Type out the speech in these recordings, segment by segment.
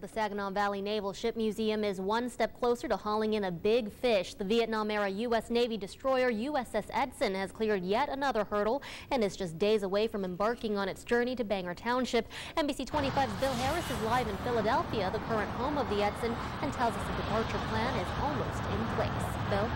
The Saginaw Valley Naval Ship Museum is one step closer to hauling in a big fish. The Vietnam-era U.S. Navy destroyer USS Edson has cleared yet another hurdle and is just days away from embarking on its journey to Bangor Township. NBC 25's Bill Harris is live in Philadelphia, the current home of the Edson, and tells us the departure plan is almost in place. Bill?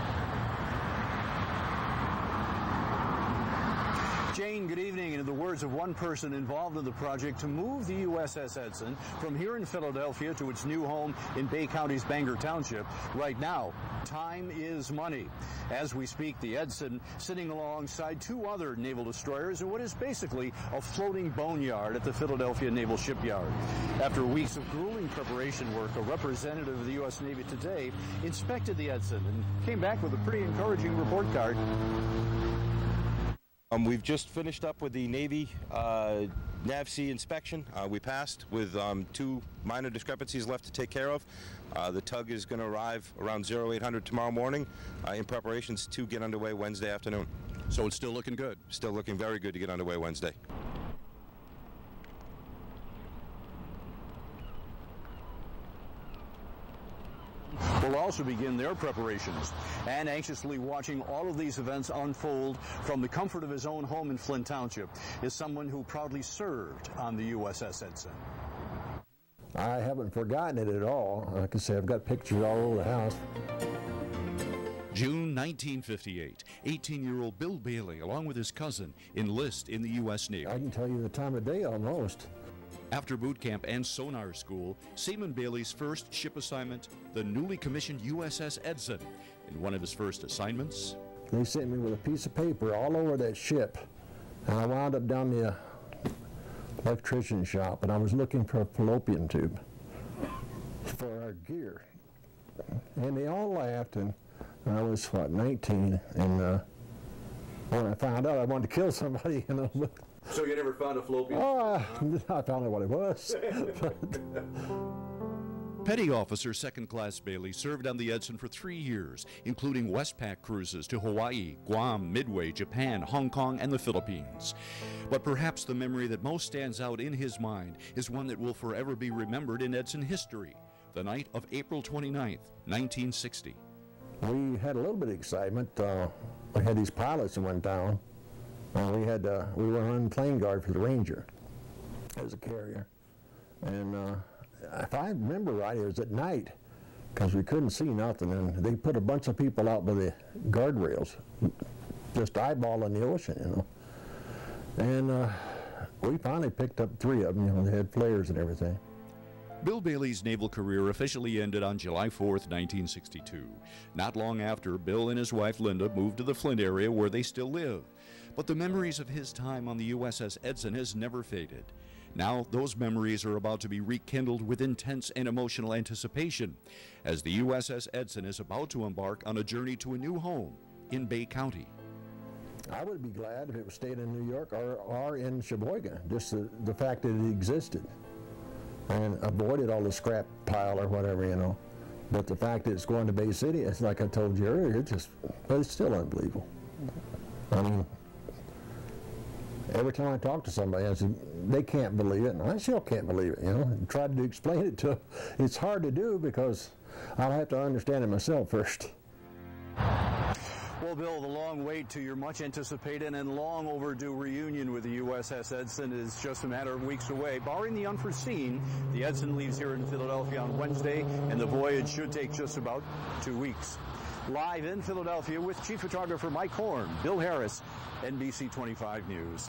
Jane, good evening. And in the words of one person involved in the project, to move the USS Edson from here in Philadelphia to its new home in Bay County's Bangor Township, right now, time is money. As we speak, the Edson sitting alongside two other naval destroyers in what is basically a floating boneyard at the Philadelphia Naval Shipyard. After weeks of grueling preparation work, a representative of the U.S. Navy today inspected the Edson and came back with a pretty encouraging report card. We've just finished up with the Navy NAVC inspection. We passed with two minor discrepancies left to take care of. The tug is going to arrive around 0800 tomorrow morning in preparations to get underway Wednesday afternoon. So it's still looking good? Still looking very good to get underway Wednesday. Will also begin their preparations. And anxiously watching all of these events unfold from the comfort of his own home in Flint Township is someone who proudly served on the USS Edson. I haven't forgotten it at all. Like I said, I've got pictures all over the house. June 1958, 18-year-old Bill Bailey, along with his cousin, enlist in the U.S. Navy. I can tell you the time of day almost. After boot camp and sonar school, Seaman Bailey's first ship assignment, the newly commissioned USS Edson. In one of his first assignments, they sent me with a piece of paper all over that ship, and I wound up down the electrician shop, and I was looking for a fallopian tube for our gear. And they all laughed, and I was, what, 19, and when I found out I wanted to kill somebody, you know. So you never found a fallopian? Oh, I found out what it was. Petty Officer Second Class Bailey served on the Edson for 3 years, including Westpac cruises to Hawaii, Guam, Midway, Japan, Hong Kong, and the Philippines. But perhaps the memory that most stands out in his mind is one that will forever be remembered in Edson history, the night of April 29th, 1960. We had a little bit of excitement. We had these pilots that went down. We were on plane guard for the Ranger as a carrier. And if I remember right, it was at night because we couldn't see nothing. And they put a bunch of people out by the guardrails, just eyeballing the ocean, you know. And we finally picked up 3 of them, you know, they had flares and everything. Bill Bailey's naval career officially ended on July 4th, 1962. Not long after, Bill and his wife Linda moved to the Flint area where they still live. But the memories of his time on the USS Edson has never faded. Now those memories are about to be rekindled with intense and emotional anticipation as the USS Edson is about to embark on a journey to a new home in Bay County. I would be glad if it was stayed in New York or in Sheboygan, just the fact that it existed, and avoided all the scrap pile or whatever, you know. But the fact that it's going to Bay City, it's like I told you earlier, but it's still unbelievable. I mean, every time I talk to somebody, I say, they can't believe it, and I still can't believe it, you know. And try to explain it to them. It's hard to do because I'll have to understand it myself first. Well, Bill, the long wait to your much anticipated and long overdue reunion with the USS Edson is just a matter of weeks away. Barring the unforeseen, the Edson leaves here in Philadelphia on Wednesday, and the voyage should take just about 2 weeks. Live in Philadelphia with Chief Photographer Mike Horn, Bill Harris, NBC 25 News.